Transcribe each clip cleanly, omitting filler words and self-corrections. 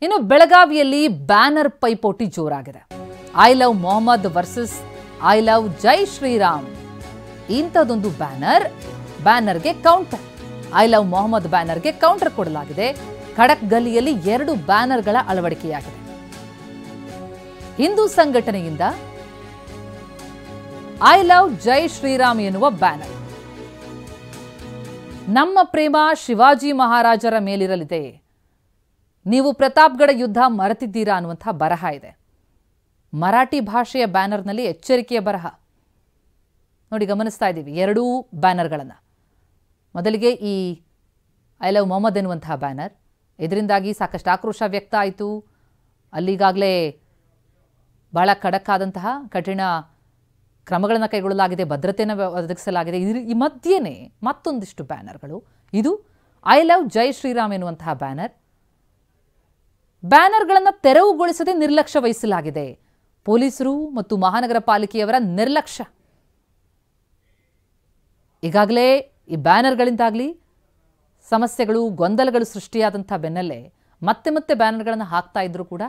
ಇನ್ನು ಬೆಳಗಾವಿಯಲ್ಲಿ ಬ್ಯಾನರ್ ಪೈಪೋಟಿ ಜೋರಾಗಿದೆ. I love Mohammed versus I love Jai Shriram ಇಂಥದೊಂದು ಬ್ಯಾನರ್ಗೆ ಕೌಂಟರ್. ಐ ಲವ್ ಮೊಹಮ್ಮದ್ ಬ್ಯಾನರ್ಗೆ ಕೌಂಟರ್ ಕೊಡಲಾಗಿದೆ. ಖಡಕ್ ಗಲ್ಲಿಯಲ್ಲಿ 2 ಬ್ಯಾನರ್ಗಳ ಅಳವಡಿಕೆಯಾಗಿದೆ. ಹಿಂದೂ ಸಂಘಟನೆಯಿಂದ ಐ ಲವ್ ಜೈ ಶ್ರೀರಾಮ್ ಎನ್ನುವ ಬ್ಯಾನರ್, ನಮ್ಮ ಪ್ರೇಮ ಶಿವಾಜಿ ಮಹಾರಾಜರ ಮೇಲಿರಲಿದೆ, ನೀವು ಪ್ರತಾಪ್ಗಢ ಯುದ್ಧ ಮರೆತಿದ್ದೀರಾ ಅನ್ನುವಂತಹ ಬರಹ ಇದೆ. ಮರಾಠಿ ಭಾಷೆಯ ಬ್ಯಾನರ್ನಲ್ಲಿ ಎಚ್ಚರಿಕೆಯ ಬರಹ ನೋಡಿ, ಗಮನಿಸ್ತಾ ಇದ್ದೀವಿ 2 ಬ್ಯಾನರ್ಗಳನ್ನು. ಮೊದಲಿಗೆ ಈ ಐ ಲವ್ ಮೊಹಮ್ಮದ್ ಎನ್ನುವಂತಹ ಬ್ಯಾನರ್, ಇದರಿಂದಾಗಿ ಸಾಕಷ್ಟು ಆಕ್ರೋಶ ವ್ಯಕ್ತ ಆಯಿತು. ಅಲ್ಲಿಗಾಗಲೇ ಬಹಳ ಖಡಕ್ ಆದಂತಹ ಕಠಿಣ ಕ್ರಮಗಳನ್ನು ಕೈಗೊಳ್ಳಲಾಗಿದೆ, ಭದ್ರತೆಯನ್ನು ಒದಗಿಸಲಾಗಿದೆ. ಈ ಮಧ್ಯೆನೇ ಮತ್ತೊಂದಿಷ್ಟು ಬ್ಯಾನರ್ಗಳು. ಇದು ಐ ಲವ್ ಜೈ ಶ್ರೀರಾಮ್ ಎನ್ನುವಂತಹ ಬ್ಯಾನರ್ಗಳನ್ನು ತೆರವುಗೊಳಿಸದೆ ನಿರ್ಲಕ್ಷ್ಯ ವಹಿಸಲಾಗಿದೆ. ಪೊಲೀಸರು ಮತ್ತು ಮಹಾನಗರ ಪಾಲಿಕೆಯವರ ನಿರ್ಲಕ್ಷ್ಯ. ಈಗಾಗಲೇ ಈ ಬ್ಯಾನರ್ಗಳಿಂದಾಗಲಿ ಸಮಸ್ಯೆಗಳು, ಗೊಂದಲಗಳು ಸೃಷ್ಟಿಯಾದಂಥ ಬೆನ್ನಲ್ಲೇ ಮತ್ತೆ ಮತ್ತೆ ಬ್ಯಾನರ್ಗಳನ್ನು ಹಾಕ್ತಾ ಇದ್ರು ಕೂಡ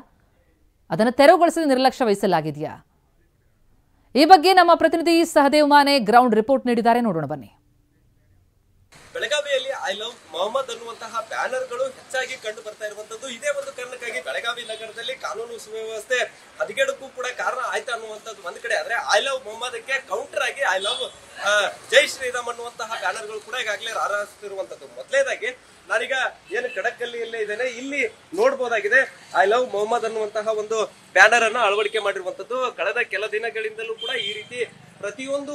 ಅದನ್ನು ತೆರವುಗೊಳಿಸದೆ ನಿರ್ಲಕ್ಷ್ಯ ವಹಿಸಲಾಗಿದೆಯಾ? ಈ ಬಗ್ಗೆ ನಮ್ಮ ಪ್ರತಿನಿಧಿ ಸಹದೇವ್ ಮಾನೆ ಗ್ರೌಂಡ್ ರಿಪೋರ್ಟ್ ನೀಡಿದ್ದಾರೆ, ನೋಡೋಣ ಬನ್ನಿ. ಬೆಳಗಾವಿಯಲ್ಲಿ ಐ ಲವ್ ಮೊಹಮ್ಮದ್ ಅನ್ನುವಂತಹ ಬ್ಯಾನರ್ಗಳು ಹೆಚ್ಚಾಗಿ ಕಂಡು ಬರ್ತಾ ಇರುವಂತದ್ದು. ಇದೇ ಒಂದು ಕಾರಣಕ್ಕಾಗಿ ಬೆಳಗಾವಿ ನಗರದಲ್ಲಿ ಕಾನೂನು ಸುವ್ಯವಸ್ಥೆ ಹದಗೆಡಕ್ಕೂ ಕೂಡ ಕಾರಣ ಆಯ್ತಾ ಅನ್ನುವಂಥದ್ದು ಒಂದ್ ಕಡೆ ಆದ್ರೆ, ಐ ಲವ್ ಮೊಹಮ್ಮದ್ಗೆ ಕೌಂಟರ್ ಆಗಿ ಐ ಲವ್ ಜೈ ಶ್ರೀರಾಮ್ ಅನ್ನುವಂತಹ ಬ್ಯಾನರ್ಗಳು ಕೂಡ ಈಗಾಗಲೇ ರಾರಾಯಿಸುತ್ತಿರುವಂತದ್ದು. ಮೊದಲನೇದಾಗಿ ನಾನೀಗ ಏನು ಖಡಕ್ಗಲ್ಲಿಯಲ್ಲೇ ಇದ್ದೇನೆ, ಇಲ್ಲಿ ನೋಡ್ಬೋದಾಗಿದೆ ಐ ಲವ್ ಮೊಹಮ್ಮದ್ ಅನ್ನುವಂತಹ ಒಂದು ಬ್ಯಾನರ್ ಅನ್ನ ಅಳವಡಿಕೆ ಮಾಡಿರುವಂತದ್ದು. ಕಳೆದ ಕೆಲ ದಿನಗಳಿಂದಲೂ ಕೂಡ ಈ ರೀತಿ ಪ್ರತಿಯೊಂದು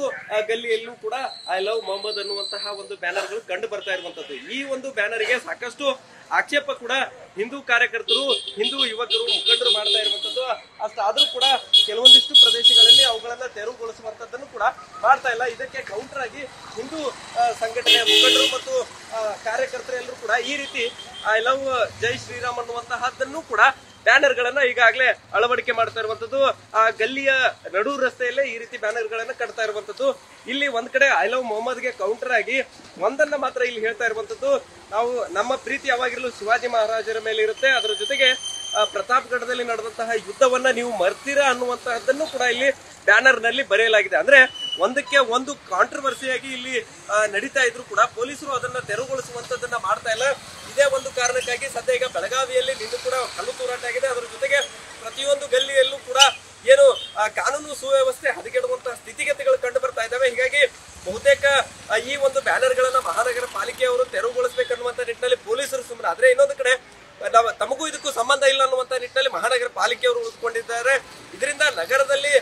ಗಲ್ಲಿಯಲ್ಲೂ ಕೂಡ ಐ ಲವ್ ಮೊಹಮ್ಮದ್ ಅನ್ನುವಂತಹ ಒಂದು ಬ್ಯಾನರ್ಗಳು ಕಂಡು ಬರ್ತಾ ಇರುವಂತದ್ದು. ಈ ಒಂದು ಬ್ಯಾನರ್ಗೆ ಸಾಕಷ್ಟು ಆಕ್ಷೇಪ ಕೂಡ ಹಿಂದೂ ಕಾರ್ಯಕರ್ತರು, ಹಿಂದೂ ಯುವಕರು, ಮುಖಂಡರು ಮಾಡ್ತಾ ಇರುವಂತದ್ದು. ಅಷ್ಟಾದ್ರೂ ಕೂಡ ಕೆಲವೊಂದಿಷ್ಟು ಪ್ರದೇಶಗಳಲ್ಲಿ ಅವುಗಳನ್ನ ತೆರವುಗೊಳಿಸುವಂತದ್ದನ್ನು ಕೂಡ ಮಾಡ್ತಾ ಇಲ್ಲ. ಇದಕ್ಕೆ ಕೌಂಟರ್ ಆಗಿ ಹಿಂದೂ ಸಂಘಟನೆಯ ಮುಖಂಡರು ಮತ್ತು ಕಾರ್ಯಕರ್ತರೆಲ್ಲರೂ ಕೂಡ ಈ ರೀತಿ ಐ ಲವ್ ಜೈ ಶ್ರೀರಾಮ್ ಅನ್ನುವಂತಹದ್ದನ್ನು ಕೂಡ ಬ್ಯಾನರ್ ಗಳನ್ನ ಈಗಾಗಲೇ ಅಳವಡಿಕೆ ಮಾಡ್ತಾ ಇರುವಂತದ್ದು. ಆ ಗಲ್ಲಿಯ ನಡು ರಸ್ತೆಯಲ್ಲೇ ಈ ರೀತಿ ಬ್ಯಾನರ್ ಗಳನ್ನ ಕಟ್ತಾ ಇರುವಂತದ್ದು. ಇಲ್ಲಿ ಒಂದ್ ಕಡೆ ಐ ಲವ್ ಮೊಹಮ್ಮದ್ಗೆ ಕೌಂಟರ್ ಆಗಿ ಒಂದನ್ನ ಮಾತ್ರ ಇಲ್ಲಿ ಹೇಳ್ತಾ ಇರುವಂತದ್ದು, ನಾವು ನಮ್ಮ ಪ್ರೀತಿ ಯಾವಾಗಿರಲು ಶಿವಾಜಿ ಮಹಾರಾಜರ ಮೇಲೆ ಇರುತ್ತೆ, ಅದರ ಜೊತೆಗೆ ಪ್ರತಾಪ್ಗಢದಲ್ಲಿ ನಡೆದಂತಹ ಯುದ್ಧವನ್ನ ನೀವು ಮರ್ತೀರಾ ಅನ್ನುವಂತಹದ್ದನ್ನು ಕೂಡ ಇಲ್ಲಿ ಬ್ಯಾನರ್ ನಲ್ಲಿ ಬರೆಯಲಾಗಿದೆ. ಅಂದ್ರೆ ಒಂದಕ್ಕೆ ಒಂದು ಕಾಂಟ್ರವರ್ಸಿಯಾಗಿ ಇಲ್ಲಿ ನಡೀತಾ ಇದ್ರು ಕೂಡ ಪೊಲೀಸರು ಅದನ್ನ ತೆರವುಗೊಳಿಸುವಂತದನ್ನ ಮಾಡ್ತಾ ಇಲ್ಲ. ಇದೇ ಒಂದು ಕಾರಣಕ್ಕಾಗಿ ಸದ್ಯ ಈಗ ಬೆಳಗಾವಿಯಲ್ಲಿ ನಿನ್ನೆ ಕೂಡ ಕಲ್ಲು ತೂರಾಟ ಆಗಿದೆ. ಅದರ ಜೊತೆಗೆ ಪ್ರತಿಯೊಂದು ಗಲ್ಲಿಯಲ್ಲೂ ಕೂಡ ಏನು ಕಾನೂನು ಸುವ್ಯವಸ್ಥೆ ಹದಗೆಡುವಂತಹ ಸ್ಥಿತಿಗತಿಗಳು ಕಂಡು ಬರ್ತಾ ಇದ್ದಾವೆ. ಹೀಗಾಗಿ ಬಹುತೇಕ ಈ ಒಂದು ಬ್ಯಾನರ್ ಗಳನ್ನ ಮಹಾನಗರ ಪಾಲಿಕೆಯವರು ತೆರವುಗೊಳಿಸಬೇಕನ್ನುವಂತ ನಿಟ್ಟಿನಲ್ಲಿ ಪೊಲೀಸರು ಸುಮ್ಮನೆ ಆದ್ರೆ, ಇನ್ನೊಂದು ಕಡೆ ತಮಗೂ ಇದಕ್ಕೂ ಸಂಬಂಧ ಇಲ್ಲ ಅನ್ನುವಂತ ನಿಟ್ಟಿನಲ್ಲಿ ಮಹಾನಗರ ಪಾಲಿಕೆಯವರು ಉಳಿದುಕೊಂಡಿದ್ದಾರೆ. ಇದರಿಂದ ನಗರದಲ್ಲಿ